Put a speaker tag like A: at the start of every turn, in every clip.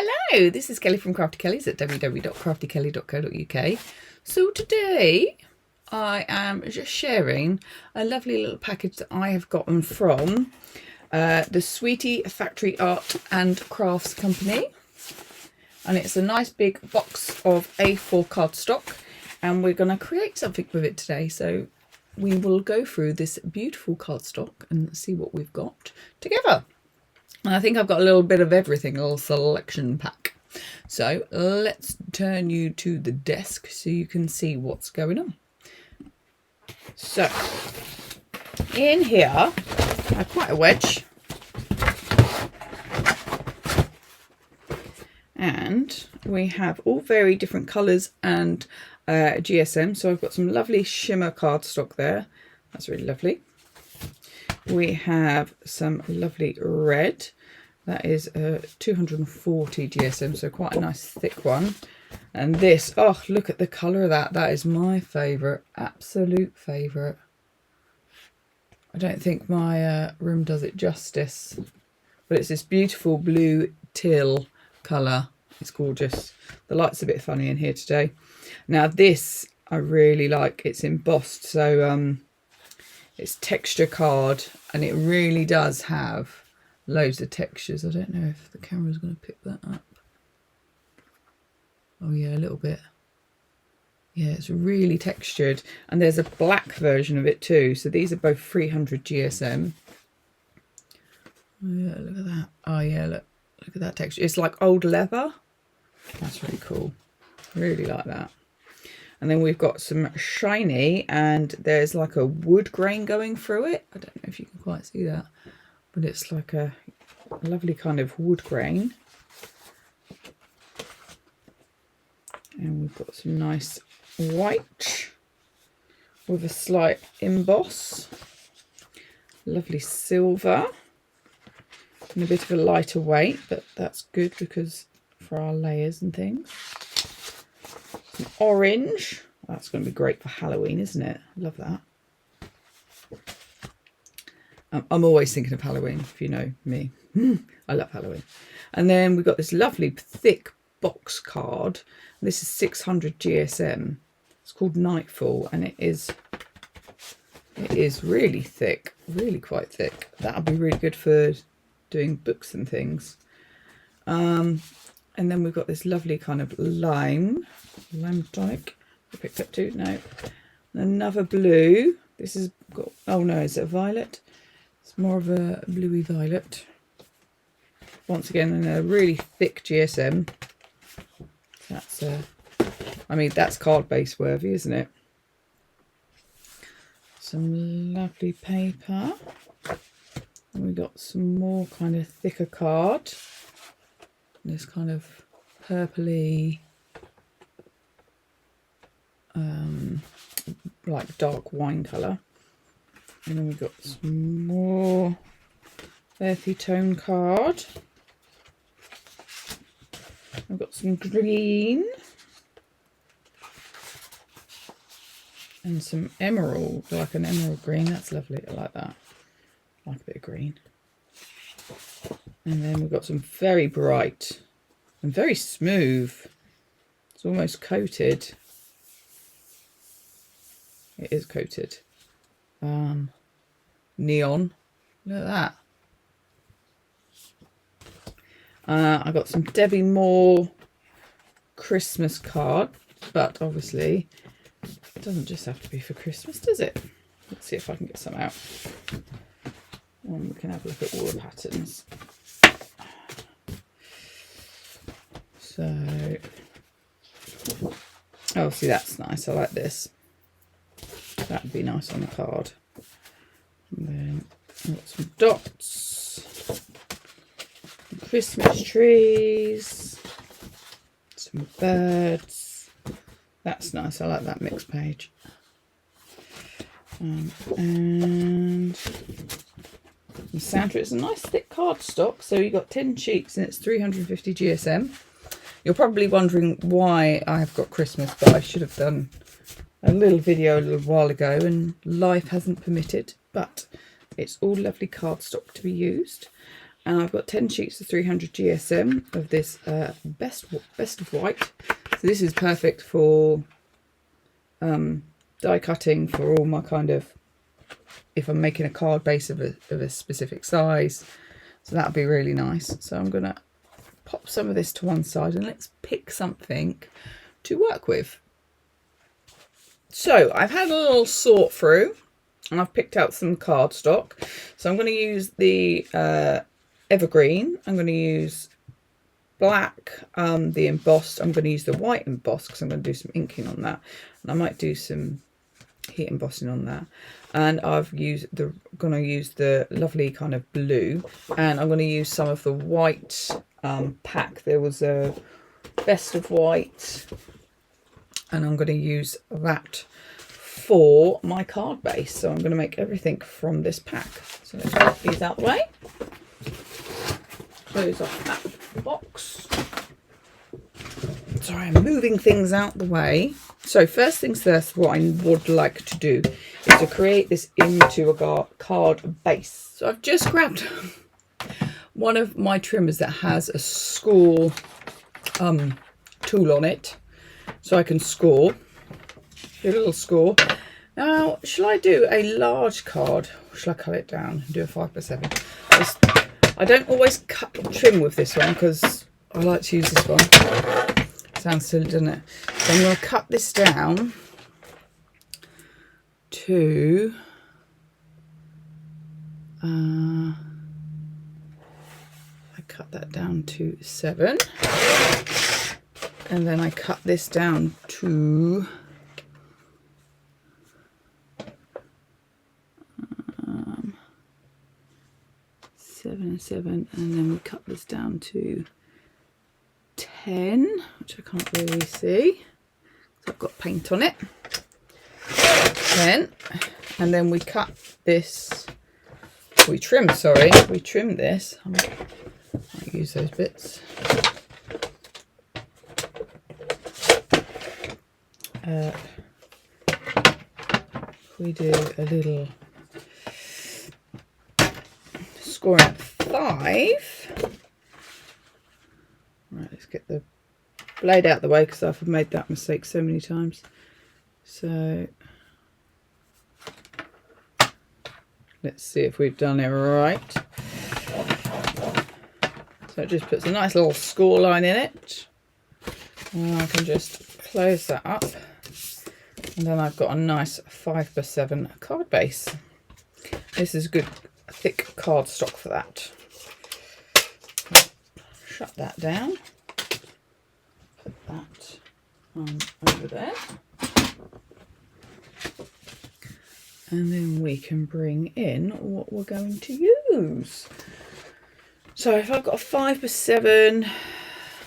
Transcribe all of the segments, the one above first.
A: Hello, this is Kelly from Crafty Kelly's at www.craftykelly.co.uk. So today I am just sharing a lovely little package that I have gotten from the Sweetie Factory Art and Crafts Company. And it's a nice big box of A4 cardstock, and we're going to create something with it today. So we will go through this beautiful cardstock and see what we've got together. And I think I've got a little bit of everything, a little selection pack. So let's turn you to the desk so you can see what's going on. So in here, I have quite a wedge. And we have all very different colours and GSM. So I've got some lovely shimmer cardstock there. That's really lovely. We have some lovely red. That is a 240 GSM, so quite a nice thick one. And this, oh, look at the colour of that. That is my favourite, absolute favourite. I don't think my room does it justice. But it's this beautiful blue teal colour. It's gorgeous. The light's a bit funny in here today. Now this I really like. It's embossed, so it's texture card, and it really does have loads of textures. I don't know if the camera's going to pick that up. Oh yeah, a little bit. Yeah, it's really textured, and there's a black version of it too. So these are both 300 GSM. Oh yeah, look at that. Oh yeah, look at that texture. It's like old leather. That's really cool. Really like that. And then we've got some shiny, and there's like a wood grain going through it. I don't know if you can quite see that, but it's like a lovely kind of wood grain. And we've got some nice white with a slight emboss. Lovely silver. And a bit of a lighter weight, but that's good because for our layers and things. Some orange. That's going to be great for Halloween, isn't it? Love that. I'm always thinking of Halloween, if you know me. I love Halloween. And then we've got this lovely thick box card. This is 600 GSM. It's called Nightfall, and it is really thick, really quite thick. That'll be really good for doing books and things. And then we've got this lovely kind of lime tonic. I picked up two. No, another blue. This has got, oh no, is it a violet? It's more of a bluey violet. Once again, in a really thick GSM. That's I mean, that's card base worthy, isn't it? Some lovely paper. And we got some more kind of thicker card. This kind of purpley, like dark wine colour. And then we've got some more earthy tone card. I've got some green. And some emerald, like an emerald green. That's lovely. I like that. I like a bit of green. And then we've got some very bright and very smooth. It's almost coated. It is coated. Neon. Look at that. I got some Debbie Moore Christmas card, but obviously it doesn't just have to be for Christmas, does it? Let's see if I can get some out. And we can have a look at all the patterns. So, oh, see, that's nice. I like this. That would be nice on the card. And then I've got some dots, some Christmas trees, some birds. That's nice. I like that mixed page. And Santa, it's a nice thick cardstock. So you've got 10 sheets and it's 350 GSM. You're probably wondering why I've got Christmas, but I should have done a little video a little while ago and life hasn't permitted, but it's all lovely cardstock to be used. And I've got 10 sheets of 300 GSM of this best of white. So this is perfect for die cutting, for all my kind of, if I'm making a card base of a specific size. So that'll be really nice. So I'm going to pop some of this to one side and let's pick something to work with. So I've had a little sort through and I've picked out some cardstock. So I'm going to use the evergreen. I'm going to use black, the embossed. I'm going to use the white embossed because I'm going to do some inking on that. And I might do some heat embossing on that. And going to use the lovely kind of blue. And I'm going to use some of the white pack. There was a best of white. And I'm going to use that for my card base. So I'm going to make everything from this pack. So let's get these out the way. Close off that box. Sorry, I'm moving things out the way. So first things first, what I would like to do is to create this into a card base. So I've just grabbed one of my trimmers that has a score tool on it. So I can score, do a little score. Now, shall I do a large card? Or shall I cut it down and do a 5x7? I don't always trim with this one because I like to use this one. Sounds silly, doesn't it? So I'm going to cut this down to I cut that down to 7. And then I cut this down to 7 and 7, and then we cut this down to 10, which I can't really see, so I've got paint on it. 10, and then we cut this. We trim this. I might use those bits. We do a little scoring at 5. Right, let's get the blade out of the way because I've made that mistake so many times. So let's see if we've done it right. So it just puts a nice little score line in it. And I can just close that up. And then I've got a nice 5x7 card base. This is good thick cardstock for that. Shut that down. Put that over there. And then we can bring in what we're going to use. So if I've got a 5x7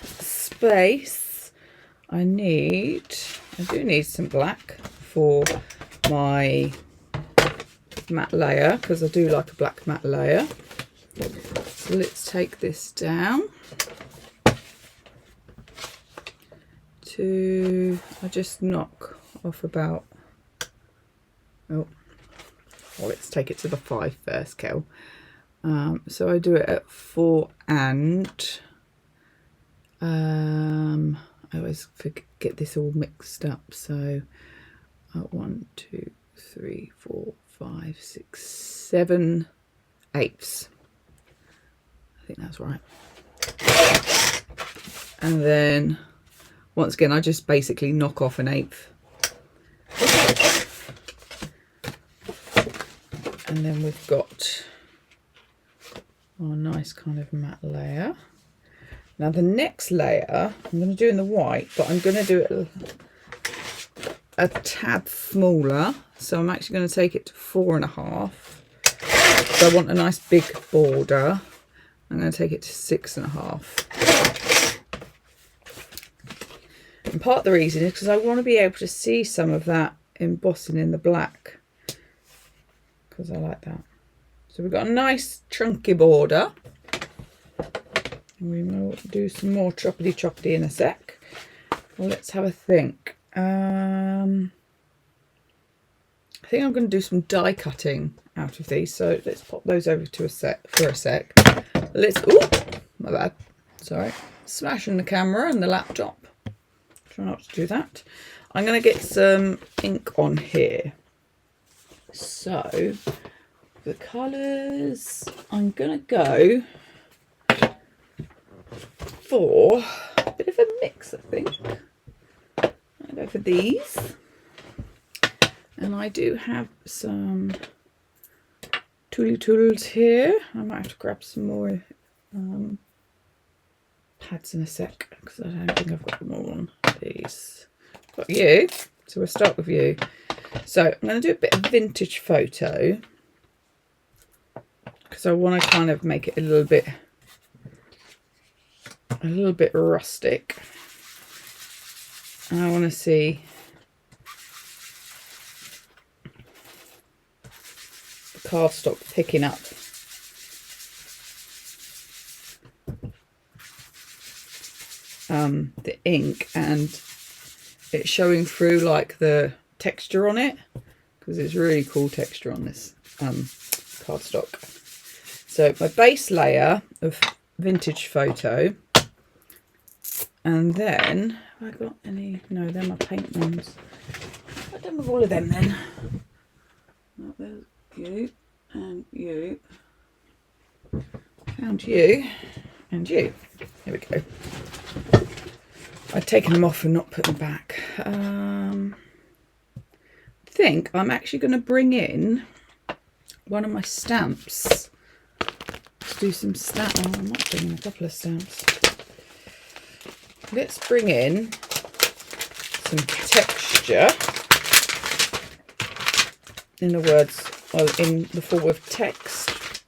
A: space, I do need some black for my matte layer because I do like a black matte layer. So let's take this down to, I just knock off about, let's take it to the 5 first, Kel. So I do it at 4 and I always get this all mixed up. So 1, 2, 3, 4, 5, 6, 7 eighths. I think that's right. And then once again, I just basically knock off an eighth. And then we've got our nice kind of matte layer. Now the next layer I'm going to do in the white, but I'm going to do it a tad smaller. So I'm actually going to take it to 4.5. So I want a nice big border. I'm going to take it to 6.5. And part of the reason is because I want to be able to see some of that embossing in the black, because I like that. So we've got a nice chunky border. We will do some more choppity in a sec. Well, let's have a think. I think I'm going to do some die cutting out of these. So let's pop those over to a sec for a sec. Let's, oh, my bad. Sorry. Smashing the camera and the laptop. Try not to do that. I'm going to get some ink on here. So the colours, I'm going to go for a bit of a mix, I think. I'm going to go for these. And I do have some tools here. I might have to grab some more pads in a sec because I don't think I've got them all on these. Got you, so we'll start with you. So I'm going to do a bit of vintage photo because I want to kind of make it a little bit rustic. And I want to see the cardstock picking up the ink and it's showing through like the texture on it, because it's really cool texture on this cardstock. So my base layer of vintage photo, and then have I got any? No, they're my paint ones. I've done with all of them then. Oh, there's you and you. Found you and you. There we go. I've taken them off and not put them back. I think I'm actually going to bring in one of my stamps. Let's do some stamps. Oh, I might bring in a couple of stamps. Let's bring in some texture. In the form of text.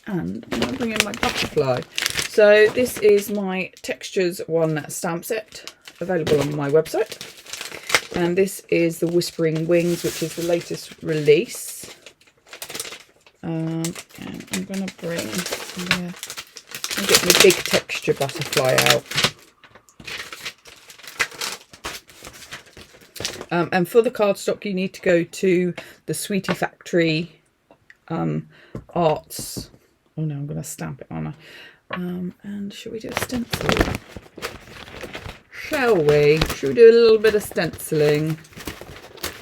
A: And I'm going to bring in my butterfly. So this is my Textures 1 stamp set, available on my website. And this is the Whispering Wings, which is the latest release. And I'm going to get my big texture butterfly out. And for the cardstock, you need to go to the Sweetie Factory Arts. Oh no, I'm going to stamp it on her. And shall we do a stencil? Shall we? Should we do a little bit of stenciling?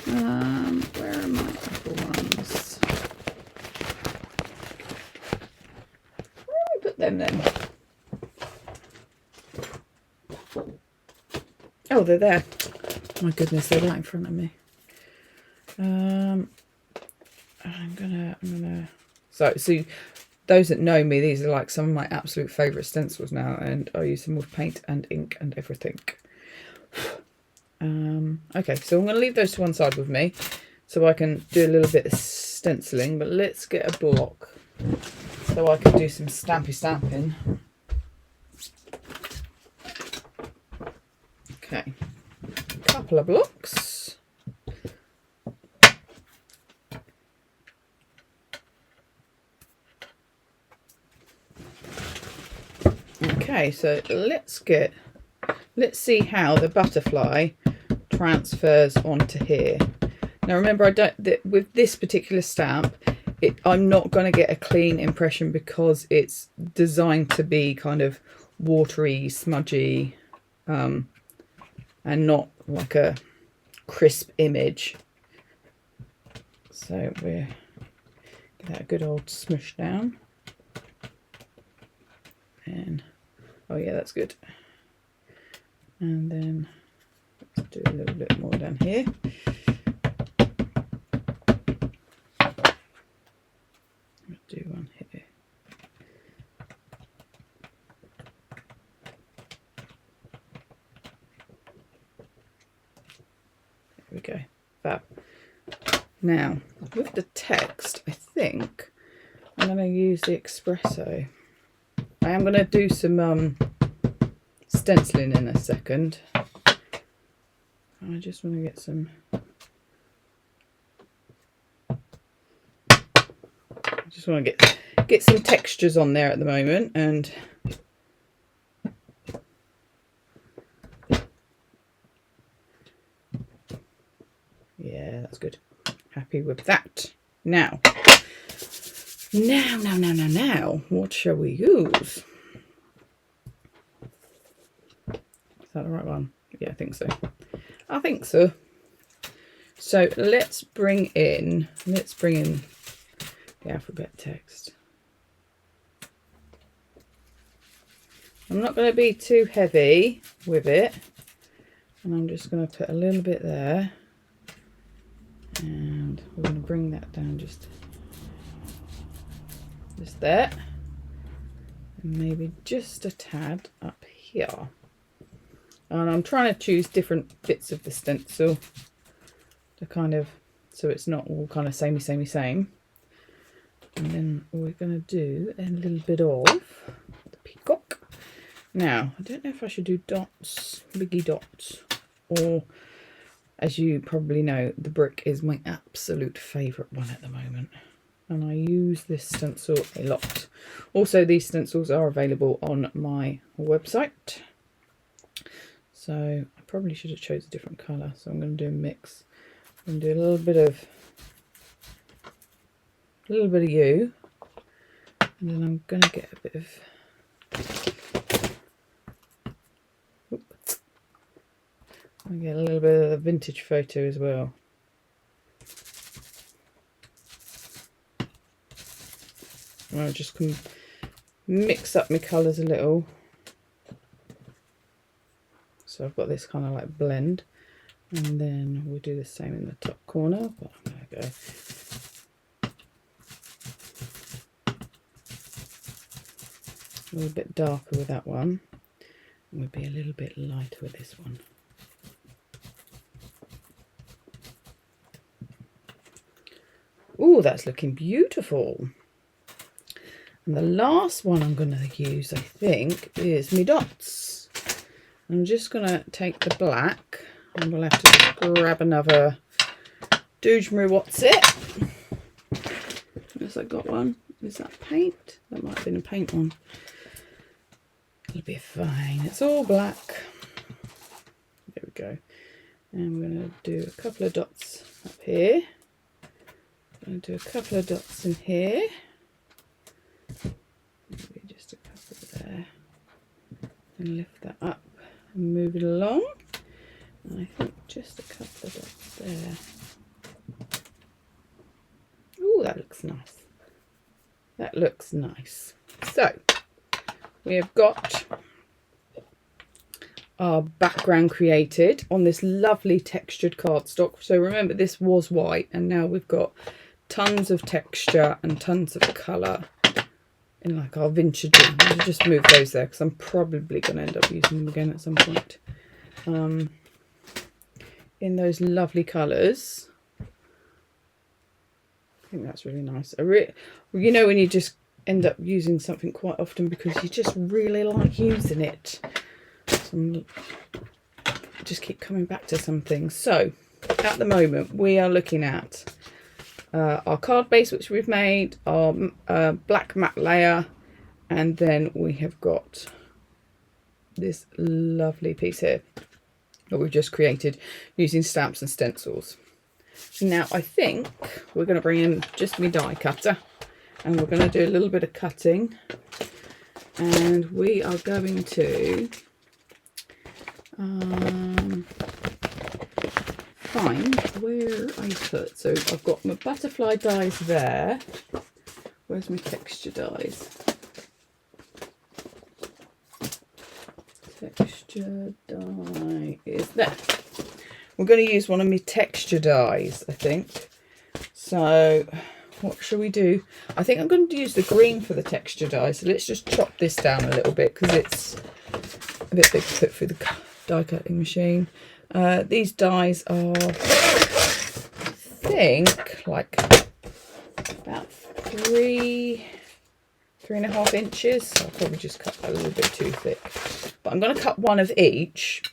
A: Where are my other ones? Where do we put them then? Oh, they're there. My goodness, they're right in front of me. I'm gonna. So those that know me, these are like some of my absolute favourite stencils now, and I use them with paint and ink and everything. Okay, so I'm going to leave those to one side with me so I can do a little bit of stenciling, but let's get a block so I can do some stamping. Okay, a couple of blocks. Okay, so let's see how the butterfly transfers onto here. Now remember, with this particular stamp, I'm not going to get a clean impression because it's designed to be kind of watery, smudgy, and not like a crisp image. So we're get that good old smush down. And oh yeah, that's good. And then let's do a little bit more down here. Let's do one here. There we go. Fab. Now, with the text, I think I'm going to use the espresso. I am going to do some stenciling in a second. I just want to get some. I just want to get some textures on there at the moment, and yeah, that's good. Happy with that. Now Now, what shall we use? Is that the right one? Yeah, I think so. I think so. So let's bring in the alphabet text. I'm not going to be too heavy with it, and I'm just going to put a little bit there, and we're going to bring that down just there, and maybe just a tad up here. And I'm trying to choose different bits of the stencil to kind of, so it's not all kind of samey. And then we're going to do a little bit of the peacock. Now, I don't know if I should do dots, biggie dots, or, as you probably know, the brick is my absolute favourite one at the moment. And I use this stencil a lot. Also, these stencils are available on my website. So I probably should have chose a different colour. So I'm going to do a mix. I'm going to do a little bit of you, and then I'm going to get a bit of I get a little bit of the vintage photo as well. And I just can mix up my colours a little. So I've got this kind of like blend, and then we'll do the same in the top corner. But I'm going to go a little bit darker with that one, and we'll be a little bit lighter with this one. Oh, that's looking beautiful. And the last one I'm going to use, I think, is my dots. I'm just going to take the black, and we'll have to just grab another Doojmaru What's It. Yes, I got one. Is that paint? That might have been a paint one. It'll be fine. It's all black. There we go. And we're going to do a couple of dots up here. I'm going to do a couple of dots in here. Maybe just a couple there. And lift that up and move it along. And I think just a couple of dots there. Oh, that looks nice. That looks nice. So we have got our background created on this lovely textured cardstock. So remember, this was white, and now we've got tons of texture and tons of colour in like our vintage. I'll just move those there because I'm probably going to end up using them again at some point. In those lovely colours. I think that's really nice. You know, when you just end up using something quite often because you just really like using it. So just keep coming back to something. So at the moment we are looking at our card base, which we've made, our black matte layer, and then we have got this lovely piece here that we've just created using stamps and stencils. Now I think we're going to bring in just my die cutter, and we're going to do a little bit of cutting, and we are going to find where I put. So I've got my butterfly dies there. Where's my texture dies? Texture die is there. We're going to use one of my texture dies, I think. So what shall we do? I think I'm going to use the green for the texture die. So let's just chop this down a little bit because it's a bit big to put through the die cutting machine. These dies are, I think, like about 3.5 inches. So I'll probably just cut that a little bit too thick. But I'm going to cut one of each,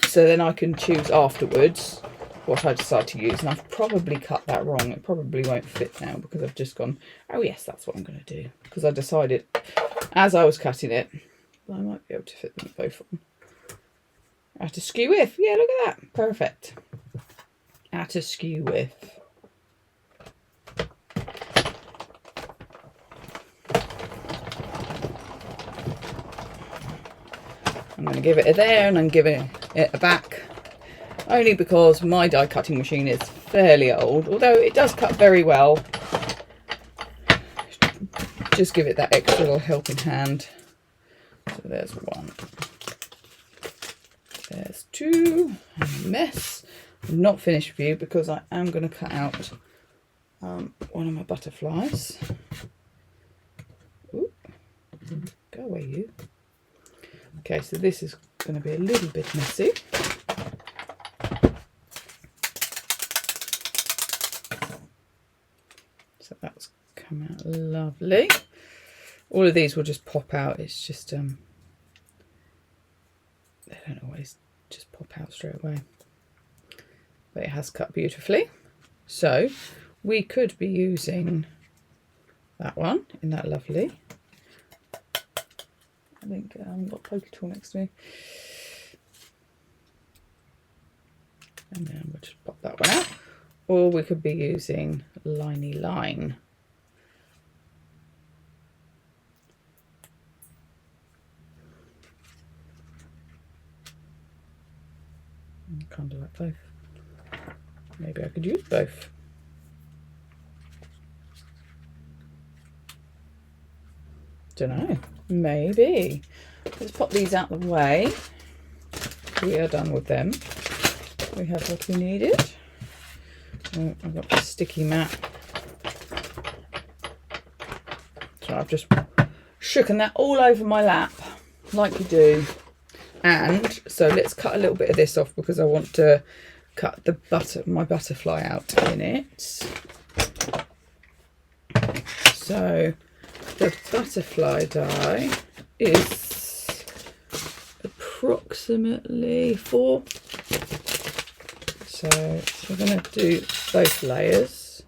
A: so then I can choose afterwards what I decide to use. And I've probably cut that wrong. It probably won't fit now because I've just gone, oh yes, that's what I'm going to do. Because I decided as I was cutting it, well, I might be able to fit them both on. At a skew width. Yeah, look at that. Perfect. At a skew width. I'm going to give it a there and I'm giving it a back. Only because my die cutting machine is fairly old, although it does cut very well. Just give it that extra little helping hand. So there's one. There's two. A mess. I'm not finished with you because I am going to cut out one of my butterflies. Ooh. Go away, you. Okay, so this is going to be a little bit messy. So that's come out lovely. All of these will just pop out. It's just they don't always just pop out straight away. But it has cut beautifully. So we could be using that one in that lovely. I think I haven't got a pokey tool next to me. And then we'll just pop that one out. Or we could be using Liney Line. I can't do that both. Maybe I could use both. Don't know. Maybe. Let's pop these out of the way. We are done with them. We have what we needed. Oh, I've got the sticky mat. So I've just shooken that all over my lap, like you do. And so let's cut a little bit of this off because I want to cut my butterfly out in it. So the butterfly die is approximately 4. So we're going to do both layers.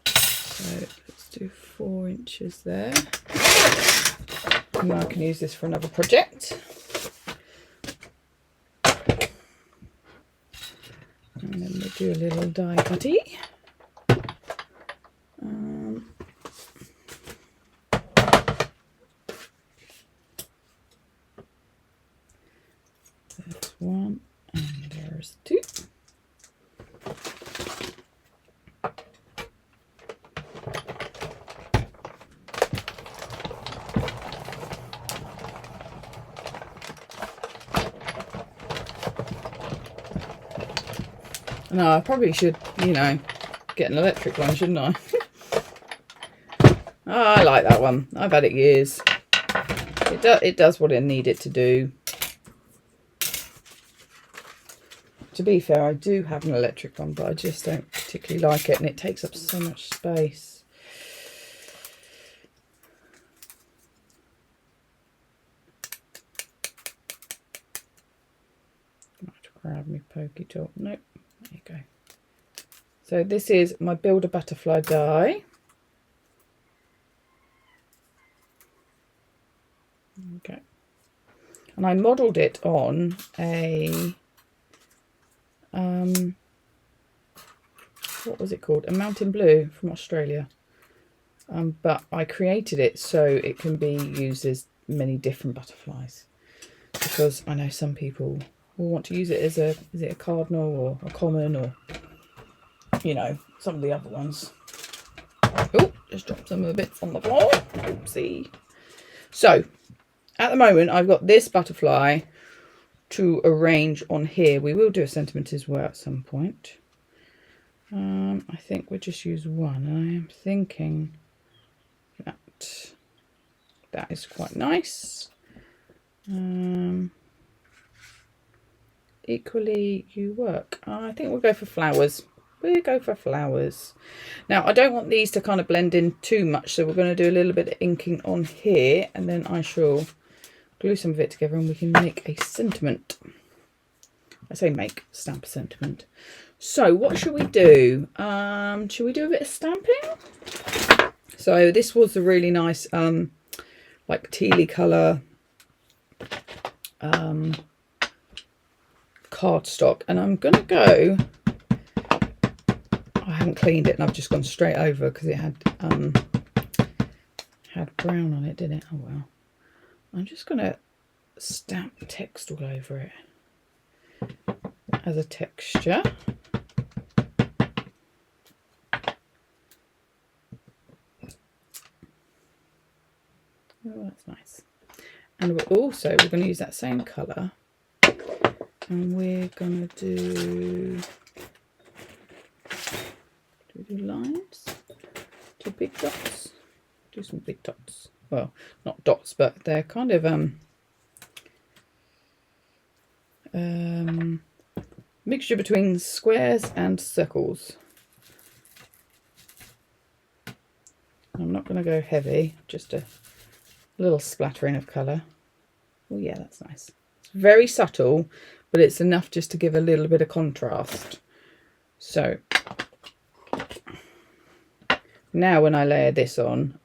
A: So let's do 4 inches there. And I can use this for another project. And then we'll do a little die cutty. There's 1 and there's 2. No, I probably should, you know, get an electric one, shouldn't I? Oh, I like that one. I've had it years. It does what it needed to do. To be fair, I do have an electric one, but I just don't particularly like it, and it takes up so much space. I have to grab my pokey tool. Nope. There you go. So this is my Builder Butterfly die. Okay. And I modelled it on a, what was it called? A Mountain Blue from Australia. But I created it so it can be used as many different butterflies. Because I know some people will want to use it as is it a cardinal or a common, or, you know, some of the other ones. Oh, just dropped some of the bits on the floor. Oopsie. So, at the moment, I've got this butterfly to arrange on here. We will do a sentiment as well at some point. I think we'll just use one. I am thinking that is quite nice. Equally, you work. I think we'll go for flowers. We'll go for flowers. Now, I don't want these to kind of blend in too much, so we're going to do a little bit of inking on here, and then I shall glue some of it together and we can make a sentiment. I say make, stamp a sentiment. So what should we do? Should we do a bit of stamping? So this was a really nice like tealy colour cardstock, and I'm gonna go, I haven't cleaned it and I've just gone straight over because it had brown on it, didn't it? Oh well. I'm just gonna stamp text all over it as a texture. Oh, that's nice. And we're going to use that same colour, and we're going to do we do lines? Do big dots? Do some big dots. Well, not dots, but they're kind of mixture between squares and circles. I'm not going to go heavy, just a little splattering of colour. Oh yeah, that's nice. It's very subtle, but it's enough just to give a little bit of contrast. So now when I layer this on,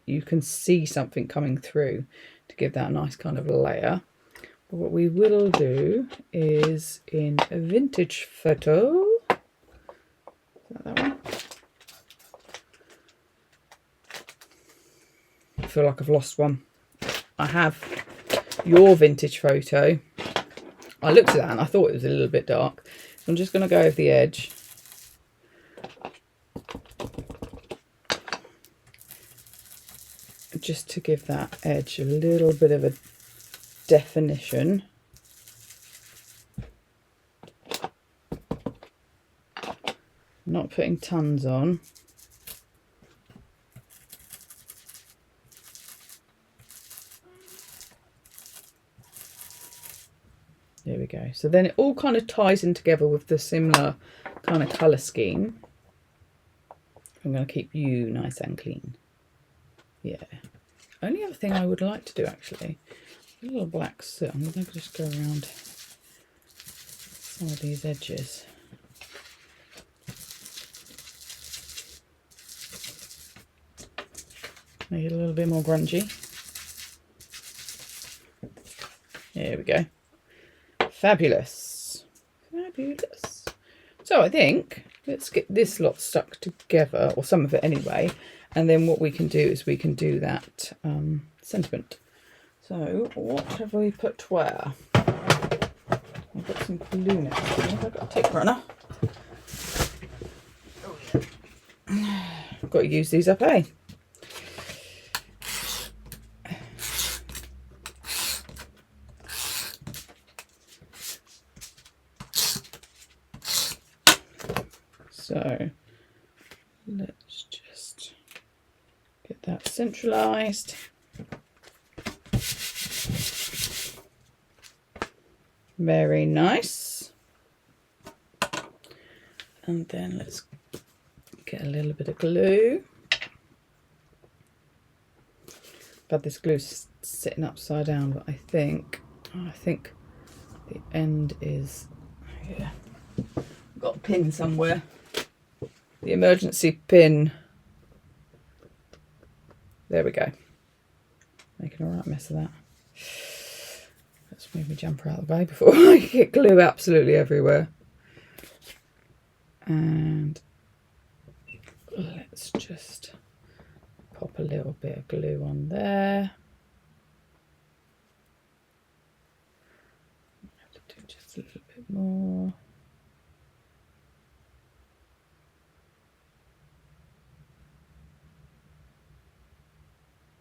A: you can see something coming through to give that nice kind of layer. But what we will do is in a vintage photo. Is that one? I feel like I've lost one. I have your vintage photo. I looked at that and I thought it was a little bit dark. So I'm just going to go over the edge. Just to give that edge a little bit of a definition. Not putting tons on. There we go. So then it all kind of ties in together with the similar kind of colour scheme. I'm going to keep you nice and clean. Yeah. Only other thing I would like to do actually, a little black soot. I'm going to just go around some of these edges. Make it a little bit more grungy. There we go. Fabulous. Fabulous. So I think let's get this lot stuck together, or some of it anyway, and then what we can do is we can do that sentiment. So what have we put where? I've got some glue next to me. I've got a tape runner. Oh, yeah. I've got to use these up, eh? So let's just get that centralised. Very nice. And then let's get a little bit of glue. But this glue's sitting upside down, but I think the end is here. I've got a pin somewhere. The emergency pin. There we go. Making a right mess of that. Let's move my jumper out of the way before I get glue absolutely everywhere. And let's just pop a little bit of glue on there. I have to do just a little bit more.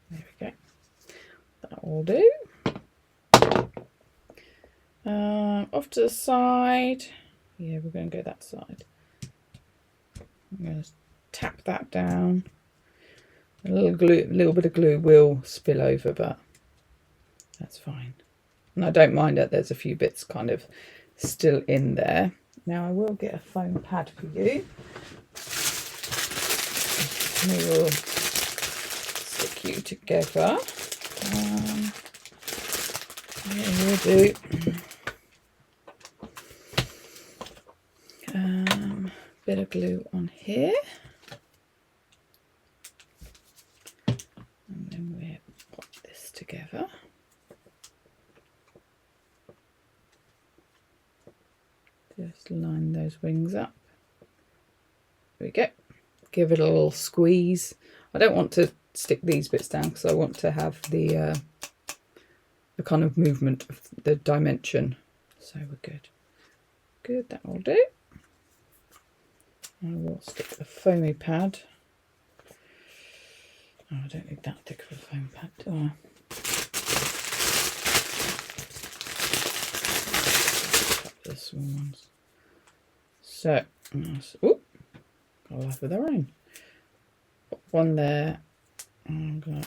A: There we go. That will do. Off to the side. Yeah, we're going to go that side. I'm going to tap that down. A little bit of glue will spill over, but that's fine. And I don't mind that there's a few bits kind of still in there. Now I will get a foam pad for you. We will stick you together. Yeah, we'll do. Bit of glue on here. And then we'll put this together. Just line those wings up. There we go. Give it a little squeeze. I don't want to stick these bits down because I want to have the the kind of movement of the dimension. So we're good. Good, that will do. I will stick a foamy pad. Oh, I don't need that thick of a foam pad, do I? The small ones. So, oh, got a life of their own. Got one there. I'm gonna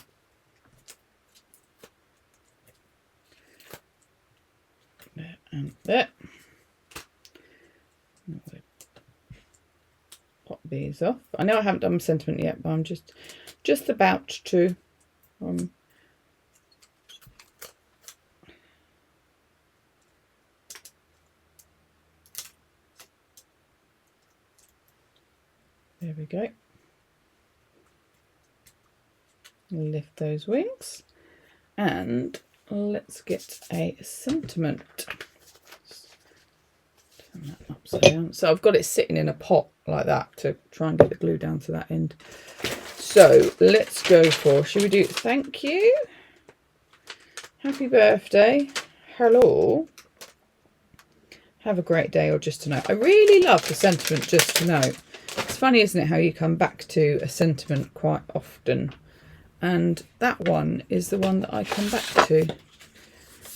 A: there and there. Pop these off. I know I haven't done my sentiment yet, but I'm just about to. There we go. Lift those wings, and let's get a sentiment. Turn that upside down. So I've got it sitting in a pot like that to try and get the glue down to that end. So let's go for, should we do thank you, happy birthday, hello, have a great day, or just to know. I really love the sentiment just to know. It's funny, isn't it, how you come back to a sentiment quite often. And that one is the one that I come back to.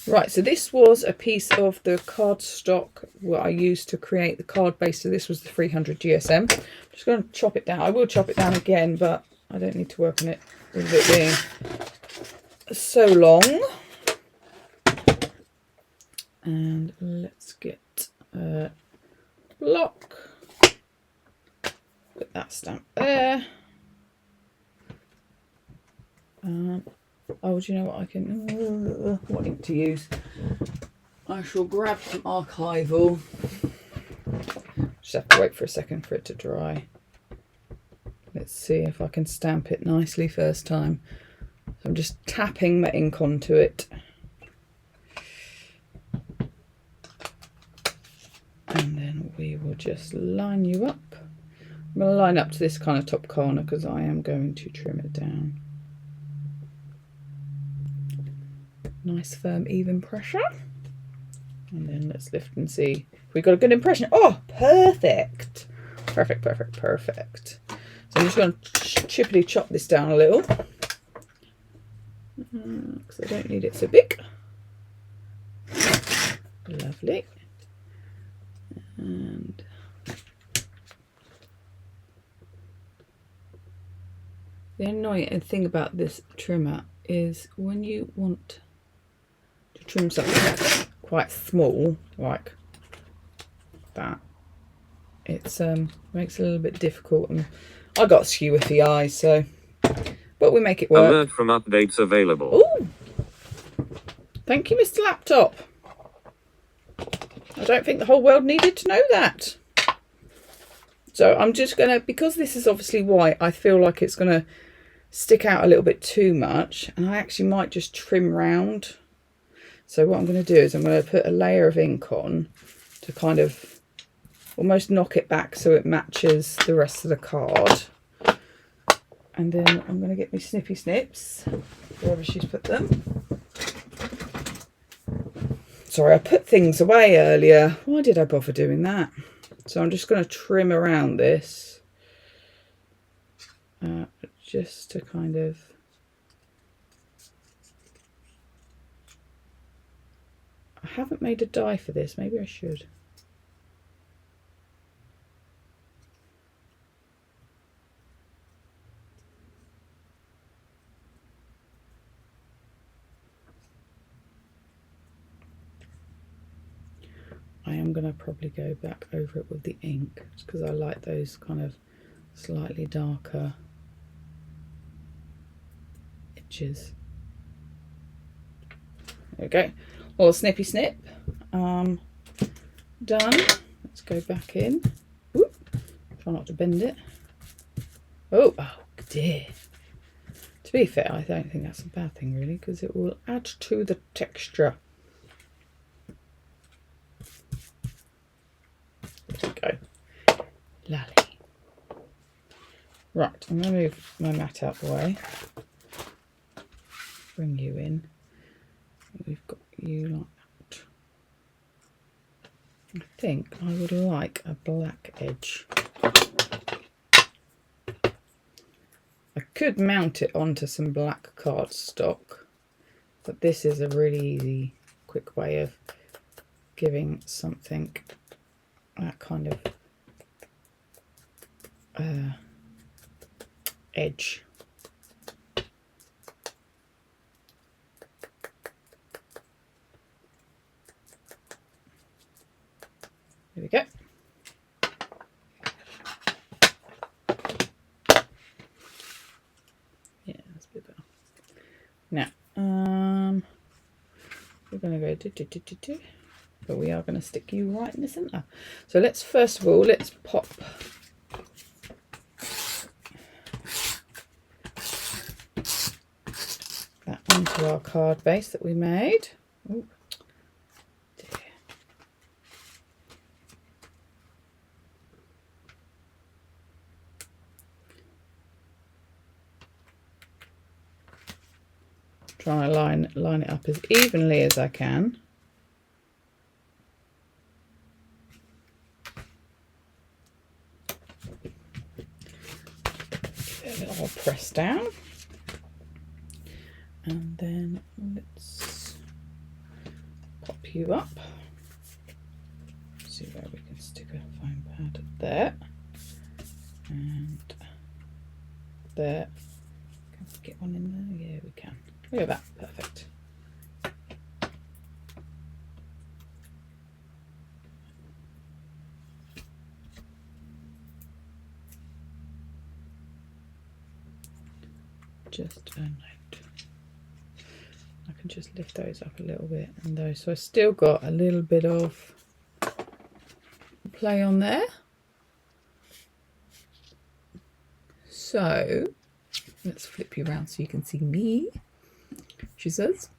A: Right, so this was a piece of the cardstock what I used to create the card base. So this was the 300 GSM. I'm just going to chop it down. I will chop it down again, but I don't need to work on it with it being so long. And let's get a block. Put that stamp there. Oh, do you know what I can... what ink to use? I shall grab some archival. Just have to wait for a second for it to dry. Let's see if I can stamp it nicely first time. So I'm just tapping my ink onto it. And then we will just line you up. I'm going to line up to this kind of top corner because I am going to trim it down. Nice firm even pressure, and then let's lift and see if we've got a good impression. Oh, perfect, perfect, perfect, perfect. So I'm just going to chippity chop this down a little because I don't need it so big. Lovely. And the annoying thing about this trimmer is when you want trim something that's quite small like that, it's makes it a little bit difficult, and I got skewy eyes, so but we make it work.
B: Alert from updates available.
A: Ooh. Thank you, Mr. Laptop. I don't think the whole world needed to know that. So I'm just gonna, because this is obviously white, I feel like it's gonna stick out a little bit too much, and I actually might just trim round. So what I'm going to do is I'm going to put a layer of ink on to kind of almost knock it back so it matches the rest of the card. And then I'm going to get my snippy snips, wherever she's put them. Sorry, I put things away earlier. Why did I bother doing that? So I'm just going to trim around this. Just to kind of... I haven't made a die for this. Maybe I should. I am going to probably go back over it with the ink because I like those kind of slightly darker edges. There we go. Well, snippy snip. Done. Let's go back in. Whoop. Try not to bend it. Oh dear. To be fair, I don't think that's a bad thing really, because it will add to the texture. There we go. Lally. Right, I'm going to move my mat out the way. Bring you in. we've got you like that. I think I would like a black edge. I could mount it onto some black cardstock, but this is a really easy, quick way of giving something that kind of edge. There we go. Yeah, that's a bit better. Now, we're going to go but we are going to stick you right in the centre. So let's first of all, let's pop that onto our card base that we made. Ooh, dear. Try and line it up as evenly as I can. Give it all press down. And then let's pop you up. See where we can stick a foam pad there. And there. Can we get one in there? Yeah, we can. Look at that, perfect. Just a note. I can just lift those up a little bit and those. So I still got a little bit of play on there. So let's flip you around so you can see me. She says,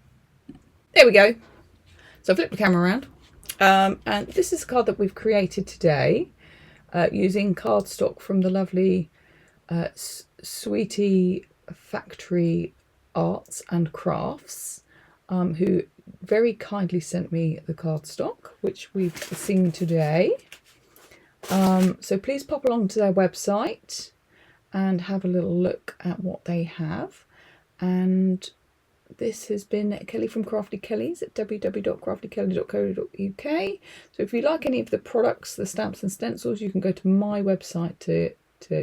A: there we go. So I flip the camera around. And this is a card that we've created today using cardstock from the lovely Sweetie Factory Arts and Crafts, who very kindly sent me the cardstock, which we've seen today. So please pop along to their website and have a little look at what they have. And this has been Kelly from Crafty Kellys at www.craftykelly.co.uk. So if you like any of the products, the stamps and stencils, you can go to my website to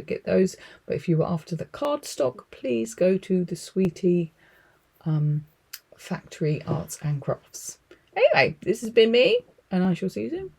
A: get those. But if you were after the cardstock, please go to the Sweetie Factory Arts and Crafts. Anyway, this has been me, and I shall see you soon.